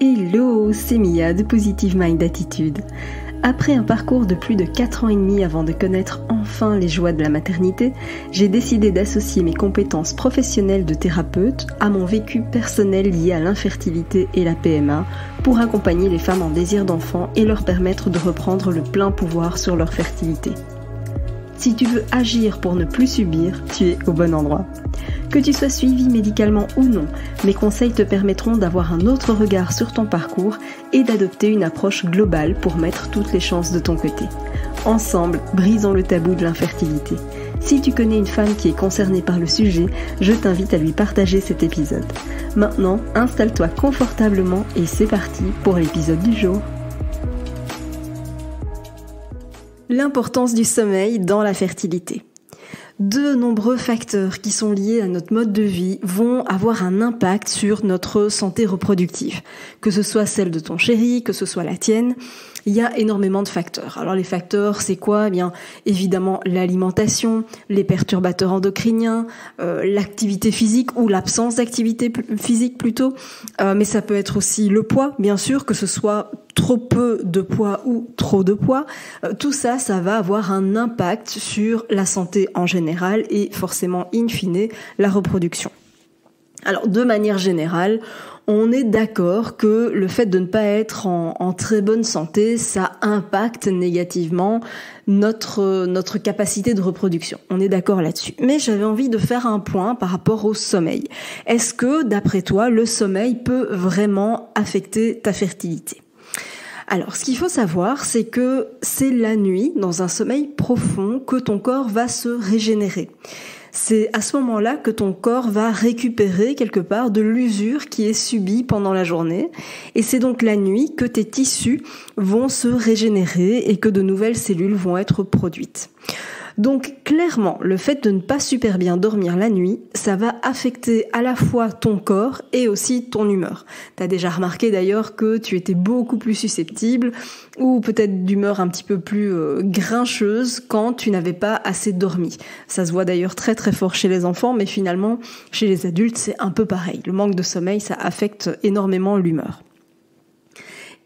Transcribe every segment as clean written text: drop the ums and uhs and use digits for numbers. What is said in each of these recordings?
Hello, c'est Mia de Positive Mind Attitude. Après un parcours de plus de 4 ans et demi avant de connaître enfin les joies de la maternité, j'ai décidé d'associer mes compétences professionnelles de thérapeute à mon vécu personnel lié à l'infertilité et la PMA pour accompagner les femmes en désir d'enfant et leur permettre de reprendre le plein pouvoir sur leur fertilité. Si tu veux agir pour ne plus subir, tu es au bon endroit. Que tu sois suivi médicalement ou non, mes conseils te permettront d'avoir un autre regard sur ton parcours et d'adopter une approche globale pour mettre toutes les chances de ton côté. Ensemble, brisons le tabou de l'infertilité. Si tu connais une femme qui est concernée par le sujet, je t'invite à lui partager cet épisode. Maintenant, installe-toi confortablement et c'est parti pour l'épisode du jour. L'importance du sommeil dans la fertilité. De nombreux facteurs qui sont liés à notre mode de vie vont avoir un impact sur notre santé reproductive. Que ce soit celle de ton chéri, que ce soit la tienne, il y a énormément de facteurs. Alors les facteurs, c'est quoi ? Eh bien, évidemment l'alimentation, les perturbateurs endocriniens, l'activité physique ou l'absence d'activité physique plutôt. Mais ça peut être aussi le poids, bien sûr, que ce soit trop peu de poids ou trop de poids. Tout ça, ça va avoir un impact sur la santé en général et forcément, in fine, la reproduction. Alors, de manière générale, on est d'accord que le fait de ne pas être en très bonne santé, ça impacte négativement notre capacité de reproduction. On est d'accord là-dessus. Mais j'avais envie de faire un point par rapport au sommeil. Est-ce que, d'après toi, le sommeil peut vraiment affecter ta fertilité ? Alors, ce qu'il faut savoir, c'est que c'est la nuit, dans un sommeil profond, que ton corps va se régénérer. C'est à ce moment-là que ton corps va récupérer quelque part de l'usure qui est subie pendant la journée. Et c'est donc la nuit que tes tissus vont se régénérer et que de nouvelles cellules vont être produites. Donc clairement, le fait de ne pas super bien dormir la nuit, ça va affecter à la fois ton corps et aussi ton humeur. T'as déjà remarqué d'ailleurs que tu étais beaucoup plus susceptible ou peut-être d'humeur un petit peu plus grincheuse quand tu n'avais pas assez dormi. Ça se voit d'ailleurs très très fort chez les enfants, mais finalement chez les adultes c'est un peu pareil. Le manque de sommeil, ça affecte énormément l'humeur.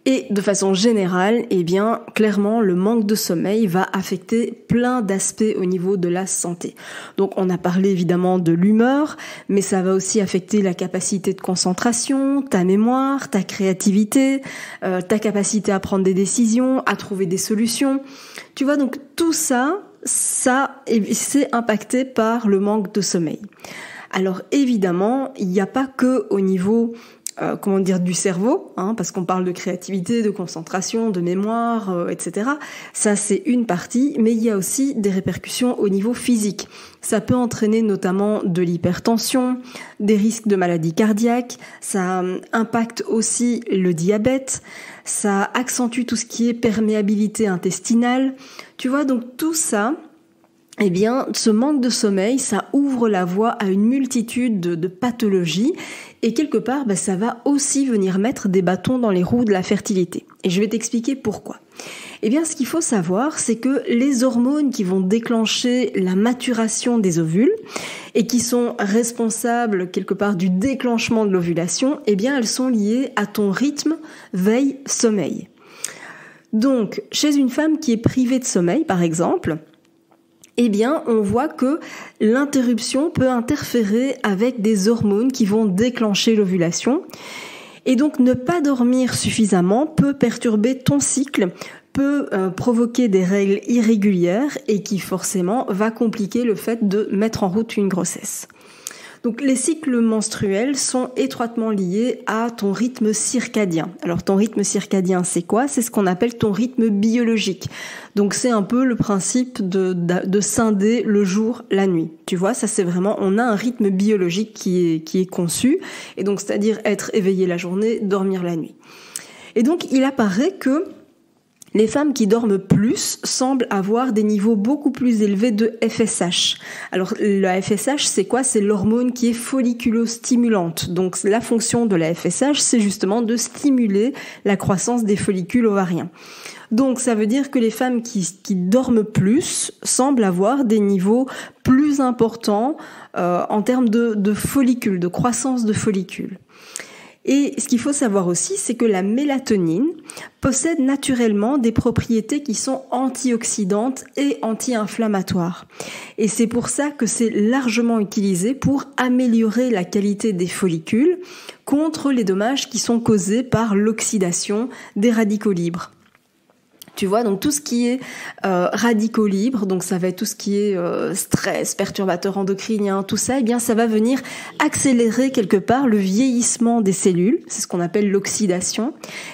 Et de façon générale, eh bien, clairement, le manque de sommeil va affecter plein d'aspects au niveau de la santé. Donc, on a parlé évidemment de l'humeur, mais ça va aussi affecter la capacité de concentration, ta mémoire, ta créativité, ta capacité à prendre des décisions, à trouver des solutions. Tu vois, donc tout ça, c'est impacté par le manque de sommeil. Alors, évidemment, il n'y a pas que au niveau du cerveau, parce qu'on parle de créativité, de concentration, de mémoire, etc. Ça, c'est une partie, mais il y a aussi des répercussions au niveau physique. Ça peut entraîner notamment de l'hypertension, des risques de maladies cardiaques, ça impacte aussi le diabète, ça accentue tout ce qui est perméabilité intestinale. Tu vois, donc tout ça, eh bien, ce manque de sommeil, ça ouvre la voie à une multitude de pathologies et quelque part, ça va aussi venir mettre des bâtons dans les roues de la fertilité. Et je vais t'expliquer pourquoi. Eh bien, ce qu'il faut savoir, c'est que les hormones qui vont déclencher la maturation des ovules et qui sont responsables quelque part du déclenchement de l'ovulation, eh bien, elles sont liées à ton rythme veille-sommeil. Donc, chez une femme qui est privée de sommeil, par exemple, eh bien, on voit que l'interruption peut interférer avec des hormones qui vont déclencher l'ovulation. Et donc, ne pas dormir suffisamment peut perturber ton cycle, peut provoquer des règles irrégulières et qui forcément va compliquer le fait de mettre en route une grossesse. Donc les cycles menstruels sont étroitement liés à ton rythme circadien. Alors ton rythme circadien, c'est quoi ? C'est ce qu'on appelle ton rythme biologique. Donc c'est un peu le principe de scinder le jour, la nuit. Tu vois, ça c'est vraiment, on a un rythme biologique qui est conçu, et donc c'est-à-dire être éveillé la journée, dormir la nuit. Et donc il apparaît que les femmes qui dorment plus semblent avoir des niveaux beaucoup plus élevés de FSH. Alors, la FSH, c'est quoi ? C'est l'hormone qui est folliculostimulante. Donc, la fonction de la FSH, c'est justement de stimuler la croissance des follicules ovariens. Donc, ça veut dire que les femmes qui dorment plus semblent avoir des niveaux plus importants en termes de follicules, de croissance de follicules. Et ce qu'il faut savoir aussi, c'est que la mélatonine possède naturellement des propriétés qui sont antioxydantes et anti-inflammatoires. Et c'est pour ça que c'est largement utilisé pour améliorer la qualité des follicules contre les dommages qui sont causés par l'oxydation des radicaux libres. Tu vois, donc tout ce qui est radicaux libres, donc ça va être tout ce qui est stress, perturbateurs endocriniens, tout ça, eh bien ça va venir accélérer quelque part le vieillissement des cellules, c'est ce qu'on appelle l'oxydation.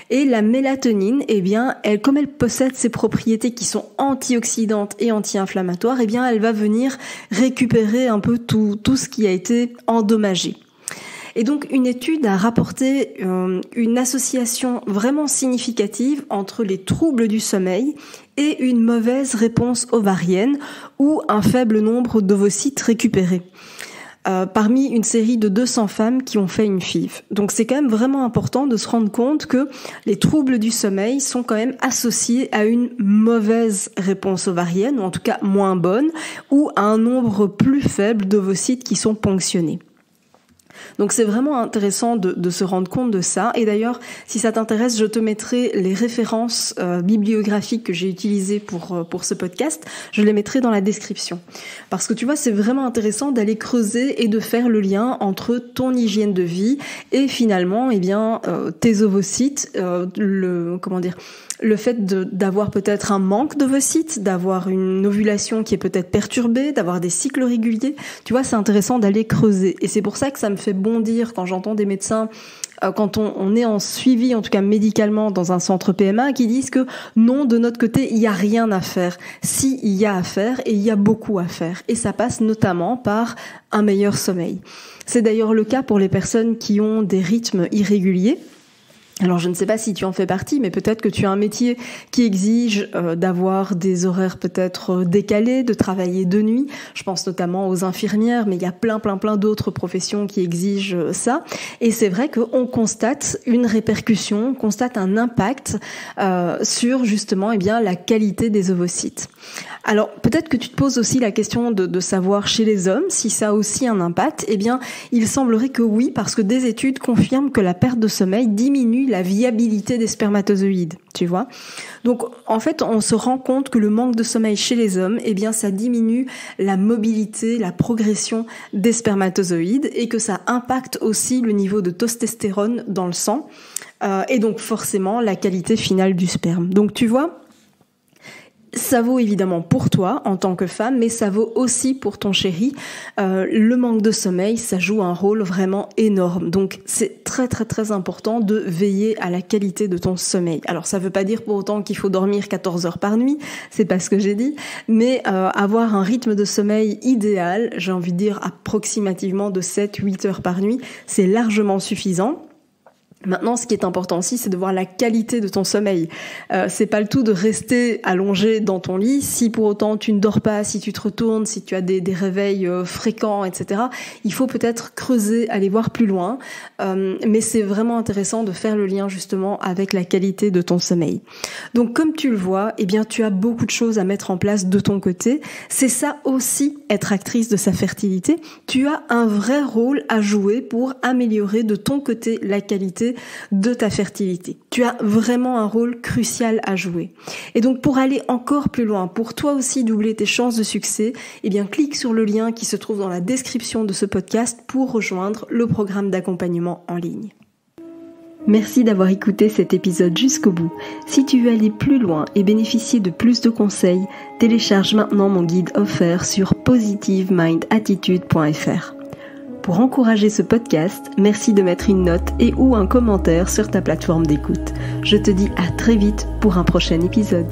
Et la mélatonine, eh bien, comme elle possède ces propriétés qui sont antioxydantes et anti-inflammatoires, eh bien elle va venir récupérer un peu tout ce qui a été endommagé. Et donc, une étude a rapporté une association vraiment significative entre les troubles du sommeil et une mauvaise réponse ovarienne ou un faible nombre d'ovocytes récupérés. Parmi une série de 200 femmes qui ont fait une FIV. Donc c'est quand même vraiment important de se rendre compte que les troubles du sommeil sont quand même associés à une mauvaise réponse ovarienne, ou en tout cas moins bonne, ou à un nombre plus faible d'ovocytes qui sont ponctionnés. Donc c'est vraiment intéressant de se rendre compte de ça. Et d'ailleurs, si ça t'intéresse, je te mettrai les références bibliographiques que j'ai utilisées pour ce podcast. Je les mettrai dans la description. Parce que tu vois, c'est vraiment intéressant d'aller creuser et de faire le lien entre ton hygiène de vie et finalement, eh bien, tes ovocytes, le fait d'avoir peut-être un manque d'ovocytes, d'avoir une ovulation qui est peut-être perturbée, d'avoir des cycles réguliers. Tu vois, c'est intéressant d'aller creuser. Et c'est pour ça que ça me fait bondir quand j'entends des médecins, quand on est en suivi, en tout cas médicalement, dans un centre PMA, qui disent que non, de notre côté, il n'y a rien à faire. Si, il y a à faire et il y a beaucoup à faire. Et ça passe notamment par un meilleur sommeil. C'est d'ailleurs le cas pour les personnes qui ont des rythmes irréguliers. Alors je ne sais pas si tu en fais partie, mais peut-être que tu as un métier qui exige d'avoir des horaires peut-être décalés, de travailler de nuit. Je pense notamment aux infirmières, mais il y a plein d'autres professions qui exigent ça. Et c'est vrai qu'on constate une répercussion, on constate un impact sur justement la qualité des ovocytes. Alors peut-être que tu te poses aussi la question de savoir chez les hommes si ça a aussi un impact. Eh bien, il semblerait que oui, parce que des études confirment que la perte de sommeil diminue la viabilité des spermatozoïdes, tu vois. Donc en fait, on se rend compte que le manque de sommeil chez les hommes, eh bien ça diminue la mobilité, la progression des spermatozoïdes et que ça impacte aussi le niveau de testostérone dans le sang et donc forcément la qualité finale du sperme. Donc tu vois, ça vaut évidemment pour toi en tant que femme, mais ça vaut aussi pour ton chéri. Le manque de sommeil, ça joue un rôle vraiment énorme. Donc c'est très important de veiller à la qualité de ton sommeil. Alors ça veut pas dire pour autant qu'il faut dormir 14 heures par nuit, c'est pas ce que j'ai dit, mais avoir un rythme de sommeil idéal, j'ai envie de dire approximativement de 7-8 heures par nuit, c'est largement suffisant. Maintenant, ce qui est important aussi, c'est de voir la qualité de ton sommeil. C'est pas le tout de rester allongé dans ton lit si pour autant tu ne dors pas, si tu te retournes, si tu as des réveils fréquents, etc. Il faut peut-être creuser, aller voir plus loin. Mais c'est vraiment intéressant de faire le lien justement avec la qualité de ton sommeil. Donc, comme tu le vois, eh bien, tu as beaucoup de choses à mettre en place de ton côté. C'est ça aussi, être actrice de sa fertilité. Tu as un vrai rôle à jouer pour améliorer de ton côté la qualité de ta fertilité. Tu as vraiment un rôle crucial à jouer. Et donc pour aller encore plus loin, pour toi aussi doubler tes chances de succès, eh bien clique sur le lien qui se trouve dans la description de ce podcast pour rejoindre le programme d'accompagnement en ligne. Merci d'avoir écouté cet épisode jusqu'au bout. Si tu veux aller plus loin et bénéficier de plus de conseils, télécharge maintenant mon guide offert sur positivemindattitude.fr. Pour encourager ce podcast, merci de mettre une note et ou un commentaire sur ta plateforme d'écoute. Je te dis à très vite pour un prochain épisode.